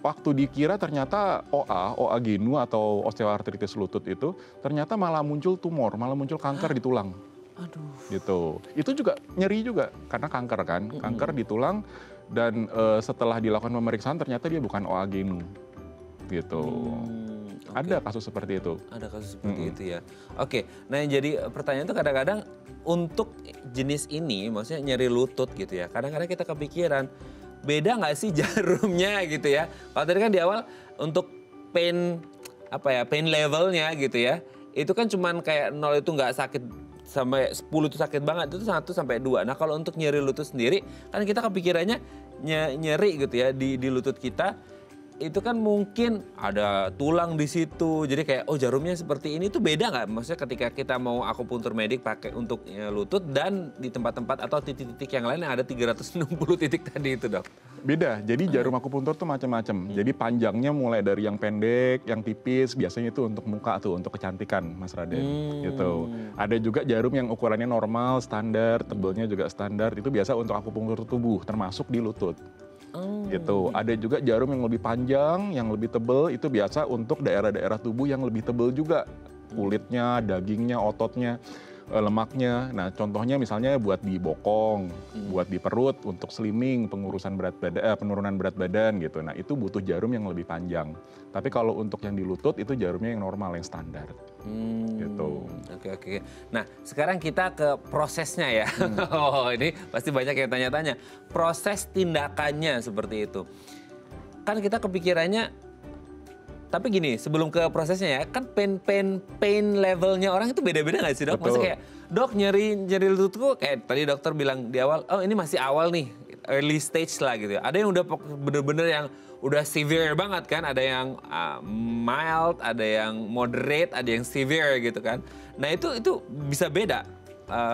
waktu dikira ternyata OA genu atau osteoartritis lutut itu ternyata malah muncul tumor, malah muncul kanker di tulang. Aduh. Gitu. Itu juga nyeri juga karena kanker kan, kanker di tulang dan setelah dilakukan pemeriksaan ternyata dia bukan OA genu. Gitu. Ada kasus seperti itu. Ada kasus seperti itu ya. Oke, nah yang jadi pertanyaan itu kadang-kadang untuk jenis ini, maksudnya nyeri lutut gitu ya. Kadang-kadang kita kepikiran, beda nggak sih jarumnya gitu ya. Kalau tadi kan di awal untuk pain levelnya gitu ya. Itu kan cuman kayak 0 itu nggak sakit, sampai 10 itu sakit banget, itu 1 sampai 2. Nah kalau untuk nyeri lutut sendiri, kan kita kepikirannya nyeri gitu ya di lutut kita. Itu kan mungkin ada tulang di situ, jadi kayak jarumnya seperti ini, tuh beda nggak? Maksudnya ketika kita mau akupuntur medik pakai untuk lutut dan di tempat-tempat atau titik-titik yang lain yang ada 360 titik tadi itu, Dok? Beda, jadi jarum akupuntur tuh macam-macam. Jadi panjangnya mulai dari yang pendek, yang tipis, biasanya itu untuk muka tuh, untuk kecantikan, Mas Raden. Gitu. Ada juga jarum yang ukurannya normal, standar, tebelnya juga standar, itu biasa untuk akupuntur tubuh, termasuk di lutut. Gitu. Ada juga jarum yang lebih panjang, yang lebih tebal, itu biasa untuk daerah-daerah tubuh yang lebih tebal juga. Kulitnya, dagingnya, ototnya, lemaknya. Nah, contohnya misalnya buat di bokong, buat di perut, untuk slimming, penurunan berat badan gitu. Nah, itu butuh jarum yang lebih panjang. Tapi kalau untuk yang di lutut itu jarumnya yang normal, yang standar. Gitu. Oke. Nah, sekarang kita ke prosesnya ya. Ini pasti banyak yang tanya-tanya. Proses tindakannya seperti itu. Kan kita kepikirannya, tapi gini, sebelum ke prosesnya ya, kan pain levelnya orang itu beda-beda nggak sih, Dok? Maksudnya kayak, Dok, nyeri lututku, kayak tadi dokter bilang di awal, ini masih awal nih. early stage lah gitu. Ada yang udah bener-bener yang udah severe banget kan, ada yang mild, ada yang moderate, ada yang severe gitu kan. Nah itu bisa beda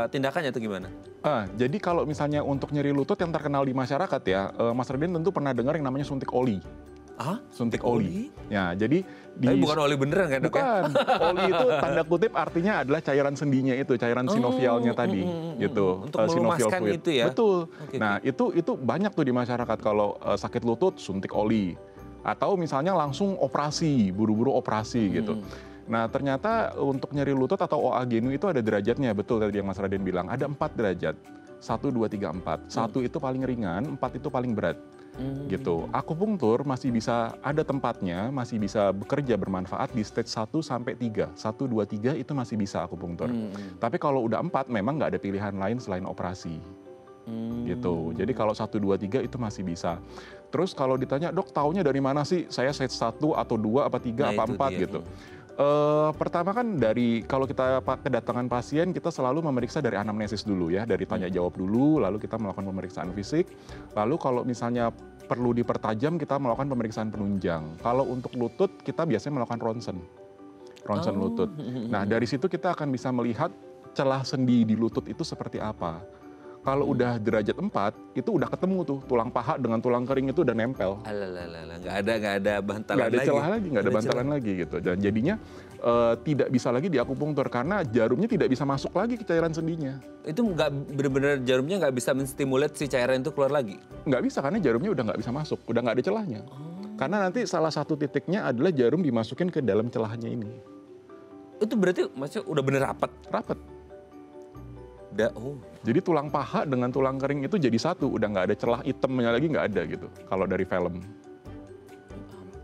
tindakannya tuh gimana? Jadi kalau misalnya untuk nyeri lutut yang terkenal di masyarakat ya, Mas Raden tentu pernah dengar yang namanya suntik oli. Suntik oli. Ya, jadi tapi bukan oli beneran kan, Dok? Bukan. Oli itu tanda kutip artinya adalah cairan sendinya itu, cairan sinovialnya tadi, gitu. Untuk melumaskan itu ya. Betul. Nah, itu banyak tuh di masyarakat kalau sakit lutut suntik oli atau misalnya langsung operasi, buru-buru operasi gitu. Nah, ternyata untuk nyeri lutut atau OA genu itu ada derajatnya, betul tadi yang Mas Raden bilang. Ada 4 derajat. 1, 2, 3, 4. 1 itu paling ringan, 4 itu paling berat. Gitu. Akupunktur masih bisa ada tempatnya, masih bisa bekerja bermanfaat di stage 1 sampai 3. 1, 2, 3 itu masih bisa akupunktur. Tapi kalau udah 4 memang nggak ada pilihan lain selain operasi. Gitu. Jadi kalau 1, 2, 3 itu masih bisa. Terus kalau ditanya, "Dok, taunya dari mana sih saya stage 1 atau 2 apa 3 apa 4 gitu?" Pertama kan kalau kita kedatangan pasien, kita selalu memeriksa dari anamnesis dulu ya, dari tanya jawab dulu, lalu kita melakukan pemeriksaan fisik, lalu kalau misalnya perlu dipertajam, kita melakukan pemeriksaan penunjang. Kalau untuk lutut, kita biasanya melakukan ronsen lutut. Nah, dari situ kita akan bisa melihat celah sendi di lutut itu seperti apa. Kalau udah derajat 4, itu udah ketemu tuh, tulang paha dengan tulang kering itu udah nempel. Nggak ada bantalan lagi. Nggak ada celah lagi, nggak ada bantalan lagi gitu. Dan jadinya tidak bisa lagi diakupunktur karena jarumnya tidak bisa masuk lagi ke cairan sendinya. Itu nggak benar-benar jarumnya nggak bisa menstimulat si cairan itu keluar lagi? Nggak bisa karena jarumnya udah nggak bisa masuk, udah nggak ada celahnya. Karena nanti salah satu titiknya adalah jarum dimasukin ke dalam celahnya ini. Itu berarti maksudnya udah bener rapat? Rapat. Jadi tulang paha dengan tulang kering itu jadi satu, udah nggak ada celah hitamnya lagi, nggak ada gitu kalau dari film.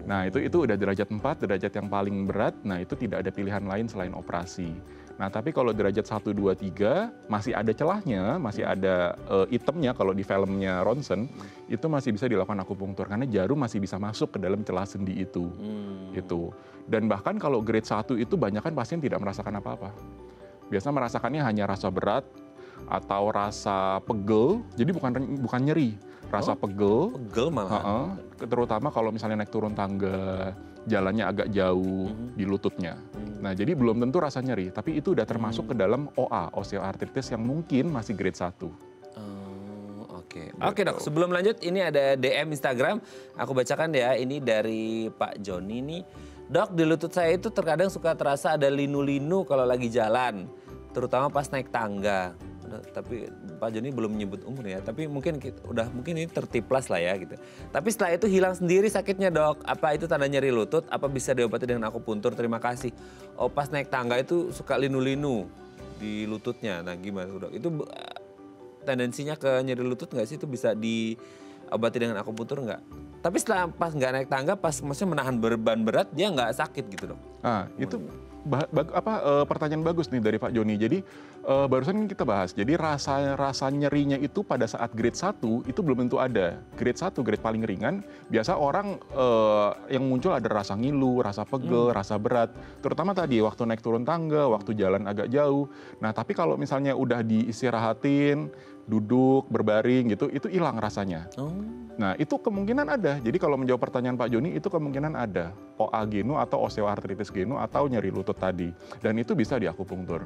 Nah itu udah derajat 4, derajat yang paling berat, nah itu tidak ada pilihan lain selain operasi. Nah tapi kalau derajat 1, 2, 3 masih ada celahnya, masih ada hitamnya kalau di filmnya ronsen, itu masih bisa dilakukan akupunktur karena jarum masih bisa masuk ke dalam celah sendi itu. Gitu. Dan bahkan kalau grade 1 itu banyak kan pasien tidak merasakan apa-apa. Biasa merasakannya hanya rasa berat atau rasa pegel, jadi bukan nyeri, rasa pegel malah. Terutama kalau misalnya naik turun tangga, jalannya agak jauh di lututnya. Nah, jadi belum tentu rasa nyeri, tapi itu udah termasuk ke dalam OA, osteoartritis yang mungkin masih grade 1. Oke Dok, sebelum lanjut ini ada DM Instagram, aku bacakan ya, ini dari Pak Joni nih. Dok, di lutut saya itu terkadang suka terasa ada linu-linu kalau lagi jalan, terutama pas naik tangga. Tapi Pak Joni belum menyebut umur ya, tapi mungkin ini tertiplas lah ya gitu. Tapi setelah itu hilang sendiri sakitnya, Dok. Apa itu tanda nyeri lutut? Apa bisa diobati dengan akupuntur? Terima kasih. Oh, pas naik tangga itu suka linu-linu di lututnya. Nah, gimana, Dok? Itu tendensinya ke nyeri lutut nggak sih? Itu bisa diobati dengan akupuntur nggak? Tapi setelah pas nggak naik tangga, pas maksudnya menahan beban berat, dia nggak sakit gitu, Dok? Itu pertanyaan bagus nih dari Pak Joni. Jadi barusan kita bahas, jadi rasa nyerinya itu pada saat grade 1 itu belum tentu ada. Grade 1, grade paling ringan, biasa orang yang muncul ada rasa ngilu, rasa pegel, rasa berat. Terutama tadi waktu naik turun tangga, waktu jalan agak jauh. Nah tapi kalau misalnya udah diistirahatin, duduk, berbaring gitu, itu hilang rasanya. Nah itu kemungkinan ada. Jadi kalau menjawab pertanyaan Pak Joni itu kemungkinan ada. OA genu atau osteoartritis genu atau nyeri lutut tadi. Dan itu bisa diakupunktur.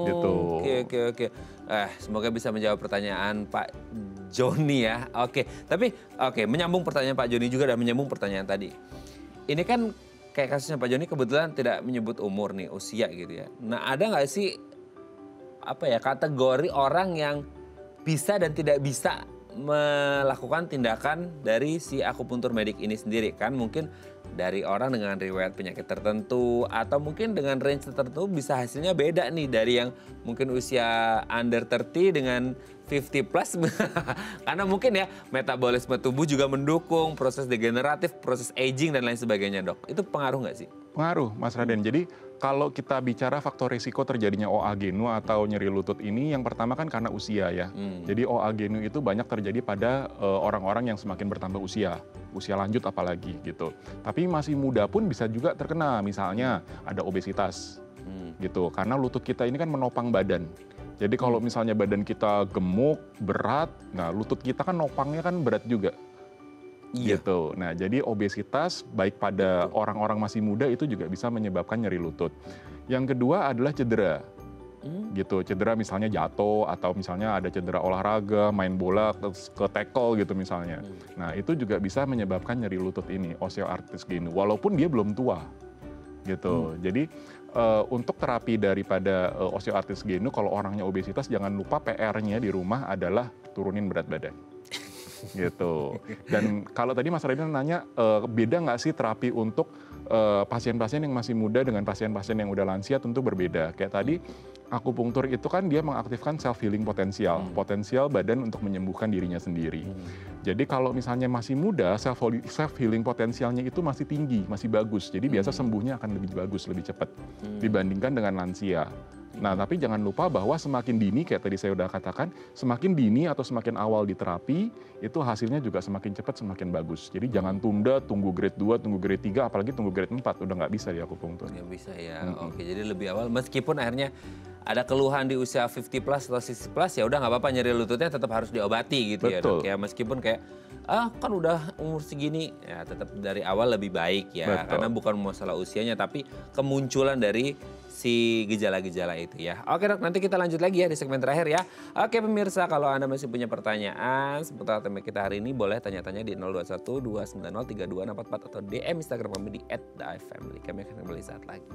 Gitu. Oke. Semoga bisa menjawab pertanyaan Pak Joni ya. Tapi menyambung pertanyaan Pak Joni juga dan menyambung pertanyaan tadi. Ini kan kayak kasusnya Pak Joni kebetulan tidak menyebut umur nih, usia gitu ya. Nah ada nggak sih kategori orang yang bisa dan tidak bisa melakukan tindakan dari si akupuntur medik ini sendiri? Kan mungkin dari orang dengan riwayat penyakit tertentu atau mungkin dengan range tertentu bisa hasilnya beda nih dari yang mungkin usia under 30 dengan 50 plus. Karena mungkin ya metabolisme tubuh juga mendukung proses degeneratif, proses aging dan lain sebagainya, Dok. Itu pengaruh nggak sih? Pengaruh, Mas Raden. Jadi kalau kita bicara faktor risiko terjadinya OA genu atau nyeri lutut ini, yang pertama kan karena usia ya. Jadi OA genu itu banyak terjadi pada orang-orang yang semakin bertambah usia lanjut apalagi gitu. Tapi masih muda pun bisa juga terkena, misalnya ada obesitas gitu. Karena lutut kita ini kan menopang badan. Jadi kalau misalnya badan kita gemuk, berat, nah lutut kita kan nopangnya kan berat juga. Gitu. Nah, jadi obesitas baik pada orang-orang masih muda itu juga bisa menyebabkan nyeri lutut. Yang kedua adalah cedera. Gitu, cedera misalnya jatuh atau misalnya ada cedera olahraga, main bola ke tackle gitu misalnya. Nah, itu juga bisa menyebabkan nyeri lutut ini, osteoartritis gini, walaupun dia belum tua. Gitu. Jadi untuk terapi daripada osteoartritis genu, kalau orangnya obesitas jangan lupa PR-nya di rumah adalah turunin berat badan. Gitu. Dan kalau tadi Mas Radin nanya beda nggak sih terapi untuk pasien-pasien yang masih muda dengan pasien-pasien yang udah lansia, tentu berbeda. Kayak tadi akupunktur itu kan dia mengaktifkan self healing potensial, potensial badan untuk menyembuhkan dirinya sendiri. Jadi kalau misalnya masih muda, self healing potensialnya itu masih tinggi, masih bagus. Jadi biasa sembuhnya akan lebih bagus, lebih cepat dibandingkan dengan lansia. Nah, tapi jangan lupa bahwa semakin dini, kayak tadi saya udah katakan, semakin dini atau semakin awal di terapi, itu hasilnya juga semakin cepat, semakin bagus. Jadi jangan tunda, tunggu grade 2, tunggu grade 3, apalagi tunggu grade 4, udah nggak bisa di akupunktur. Nggak bisa ya, oke. Jadi lebih awal, meskipun akhirnya ada keluhan di usia 50 plus atau 60 plus, ya udah nggak apa-apa, nyeri lututnya tetap harus diobati gitu. Betul. Ya, meskipun kayak, kan udah umur segini, ya tetap dari awal lebih baik ya. Betul. Karena bukan masalah usianya, tapi kemunculan dari si gejala-gejala itu ya. Oke Dok, nanti kita lanjut lagi ya di segmen terakhir ya. Oke pemirsa, kalau Anda masih punya pertanyaan seputar tema kita hari ini, boleh tanya-tanya di 021 290 3244 atau DM Instagram kami di @theifamily. Kami akan kembali saat lagi.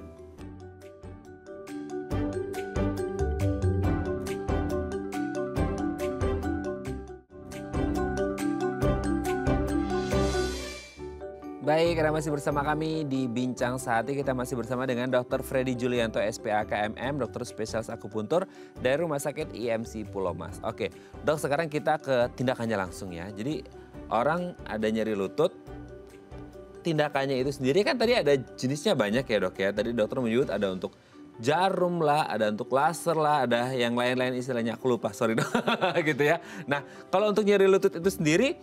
Baik, Anda masih bersama kami di Bincang Sehati. Kita masih bersama dengan Dr. Freddy Julianto, SPAK-MM, dokter spesialis akupuntur dari Rumah Sakit IMC Pulau Mas. Oke, Dok, sekarang kita ke tindakannya langsung ya. Jadi orang ada nyeri lutut, tindakannya itu sendiri kan tadi ada jenisnya banyak ya Dok ya. Tadi dokter menyebut ada untuk jarum lah, ada untuk laser lah, ada yang lain-lain istilahnya. Aku lupa, sorry Dok. Gitu ya. Nah, kalau untuk nyeri lutut itu sendiri,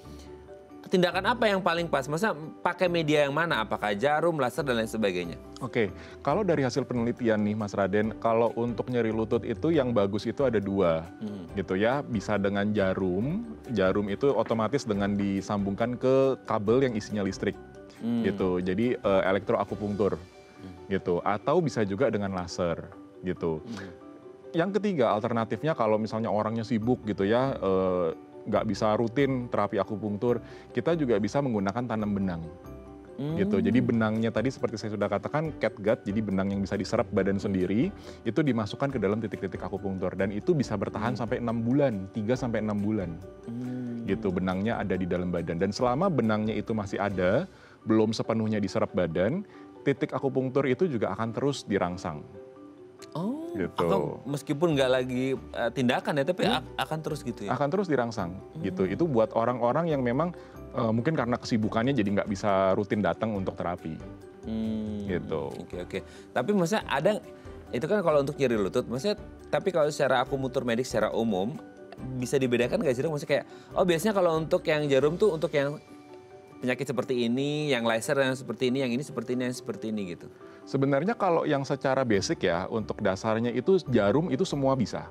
tindakan apa yang paling pas? Masa pakai media yang mana? Apakah jarum, laser, dan lain sebagainya? Oke, kalau dari hasil penelitian nih Mas Raden, kalau untuk nyeri lutut itu yang bagus itu ada dua. Gitu ya, bisa dengan jarum. Jarum itu otomatis dengan disambungkan ke kabel yang isinya listrik. Gitu, jadi elektroakupunktur. Gitu, atau bisa juga dengan laser. Gitu. Yang ketiga alternatifnya kalau misalnya orangnya sibuk gitu ya, nggak bisa rutin terapi akupunktur, kita juga bisa menggunakan tanam benang. Gitu. Jadi benangnya tadi seperti saya sudah katakan catgut, jadi benang yang bisa diserap badan sendiri, itu dimasukkan ke dalam titik-titik akupunktur dan itu bisa bertahan sampai 6 bulan, 3 sampai 6 bulan. Gitu, benangnya ada di dalam badan dan selama benangnya itu masih ada, belum sepenuhnya diserap badan, titik akupunktur itu juga akan terus dirangsang. Oh, gitu. Meskipun nggak lagi tindakan ya, tapi akan terus gitu ya? Akan terus dirangsang, gitu. Itu buat orang-orang yang memang mungkin karena kesibukannya jadi nggak bisa rutin datang untuk terapi. Gitu. Oke. Tapi maksudnya ada, itu kan kalau untuk nyeri lutut, maksudnya, tapi kalau secara akupunktur medik secara umum, bisa dibedakan nggak sih? Maksudnya kayak, biasanya kalau untuk yang jarum tuh untuk yang penyakit seperti ini, yang laser yang seperti ini, yang ini seperti ini, yang seperti ini gitu. Sebenarnya kalau yang secara basic ya, untuk dasarnya itu jarum itu semua bisa.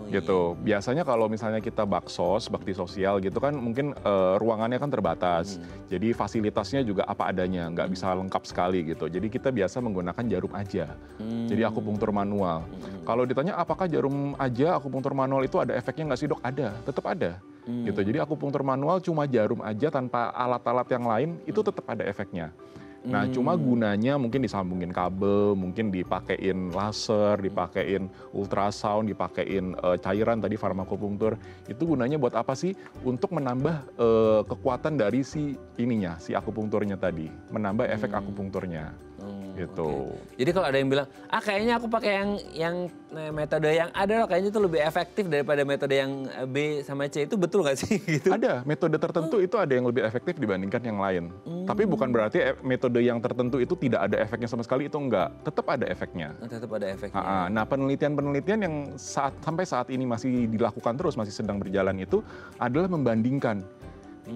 Gitu. Biasanya kalau misalnya kita baksos, bakti sosial gitu kan mungkin ruangannya kan terbatas. Jadi fasilitasnya juga apa adanya, nggak bisa lengkap sekali gitu. Jadi kita biasa menggunakan jarum aja. Jadi akupunktur manual. Kalau ditanya apakah jarum aja akupunktur manual itu ada efeknya nggak sih Dok? Ada, tetap ada. Gitu. Jadi akupunktur manual cuma jarum aja tanpa alat-alat yang lain itu tetap ada efeknya. Nah, cuma gunanya mungkin disambungin kabel, mungkin dipakein laser, dipakein ultrasound, dipakein cairan tadi farmakopunktur. Itu gunanya buat apa sih? Untuk menambah kekuatan dari si akupunkturnya tadi, menambah efek akupunkturnya. Gitu. Okay. Jadi kalau ada yang bilang, kayaknya aku pakai yang metode yang ada loh, kayaknya itu lebih efektif daripada metode yang B sama C, itu betul nggak sih? Gitu? Ada, metode tertentu itu ada yang lebih efektif dibandingkan yang lain. Tapi bukan berarti metode yang tertentu itu tidak ada efeknya sama sekali, itu enggak. Tetap ada efeknya. Tetap ada efeknya. Nah, penelitian-penelitian yang sampai saat ini masih dilakukan terus, masih sedang berjalan itu adalah membandingkan.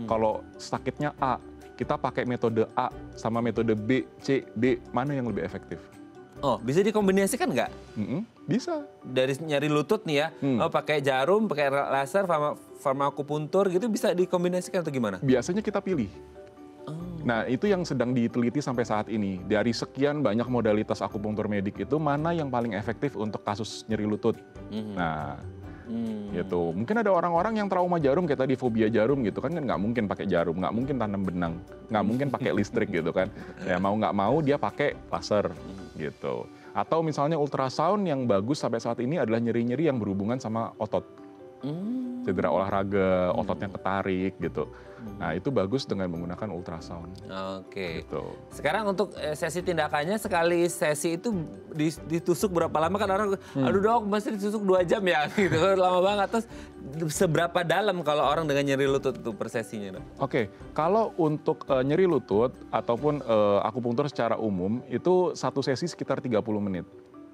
Kalau sakitnya A, kita pakai metode A sama metode B, C, D, mana yang lebih efektif? Oh, bisa dikombinasikan nggak? Bisa. Dari nyeri lutut nih ya, pakai jarum, pakai laser, farmakupuntur gitu bisa dikombinasikan atau gimana? Biasanya kita pilih. Nah, itu yang sedang diteliti sampai saat ini. Dari sekian banyak modalitas akupunktur medik itu, mana yang paling efektif untuk kasus nyeri lutut. Nah, gitu. Mungkin ada orang-orang yang trauma jarum, kayak tadi fobia jarum gitu kan nggak mungkin pakai jarum, nggak mungkin tanam benang, nggak mungkin pakai listrik gitu kan. Ya mau nggak mau dia pakai laser gitu. Atau misalnya ultrasound yang bagus sampai saat ini adalah nyeri-nyeri yang berhubungan sama otot. Cedera olahraga, ototnya ketarik gitu. Nah, itu bagus dengan menggunakan ultrasound. Oke. Gitu. Sekarang untuk sesi tindakannya, sekali sesi itu ditusuk berapa lama kan orang, aduh dok mesti ditusuk 2 jam ya gitu, lama banget. Terus seberapa dalam kalau orang dengan nyeri lutut itu per sesinya dok? Oke, kalau untuk nyeri lutut ataupun akupunktur secara umum itu satu sesi sekitar 30 menit.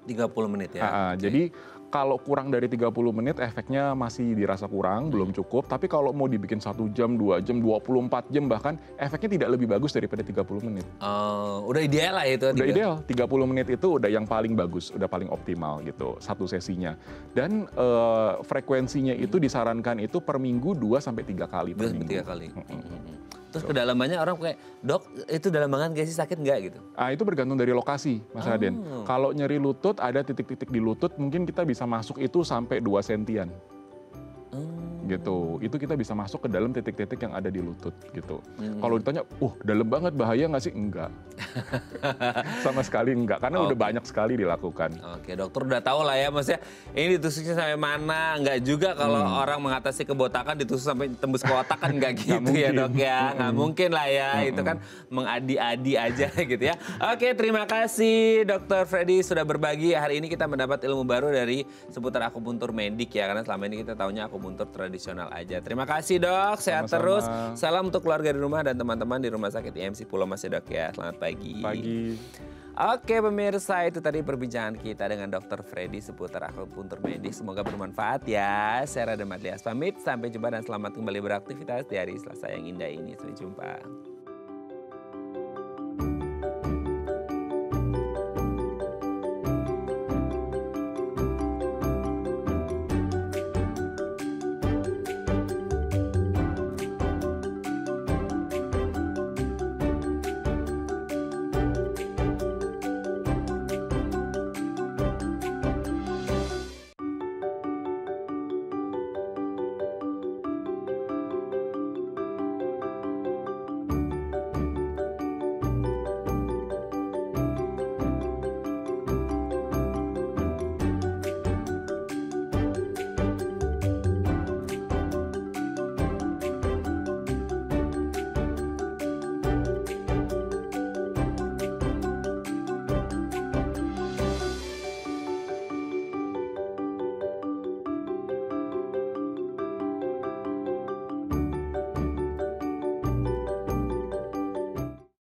30 menit ya? Okay. Jadi kalau kurang dari 30 menit efeknya masih dirasa kurang, belum cukup. Tapi kalau mau dibikin 1 jam, 2 jam, 24 jam bahkan efeknya tidak lebih bagus daripada 30 menit. Udah ideal lah itu? Udah ideal, 30 menit itu udah yang paling bagus, udah paling optimal gitu satu sesinya. Dan frekuensinya itu disarankan itu per minggu 2-3 kali per minggu. 3 kali. Terus kedalamannya orang kayak, dok itu dalam banget gak sih, sakit nggak gitu? Itu bergantung dari lokasi, Mas Raden. Kalau nyeri lutut ada titik-titik di lutut, mungkin kita bisa masuk itu sampai 2 sentian. Gitu. Itu kita bisa masuk ke dalam titik-titik yang ada di lutut gitu. Kalau ditanya, dalam banget bahaya nggak sih? Enggak. Sama sekali enggak, karena udah banyak sekali dilakukan. Oke, dokter udah tahu lah ya, maksudnya ini ditusuknya sampai mana. Enggak juga kalau orang mengatasi kebotakan ditusuk sampai tembus ke otak kan enggak gitu ya dok ya. Nggak mungkin lah ya, itu kan mengadi-adi aja gitu ya. Oke, terima kasih Dr. Freddy sudah berbagi. Hari ini kita mendapat ilmu baru dari seputar akupuntur medik ya, karena selama ini kita taunya akupuntur tradisional aja. Terima kasih dok, sehat terus. Salam untuk keluarga di rumah dan teman-teman di Rumah Sakit IMC Pulau Mas ya dok ya. Selamat pagi. Oke pemirsa, itu tadi perbincangan kita dengan Dr. Freddy seputar akupuntur medik. Semoga bermanfaat ya. Saya Radha Madlias pamit, sampai jumpa dan selamat kembali beraktivitas di hari Selasa yang indah ini. Sampai jumpa.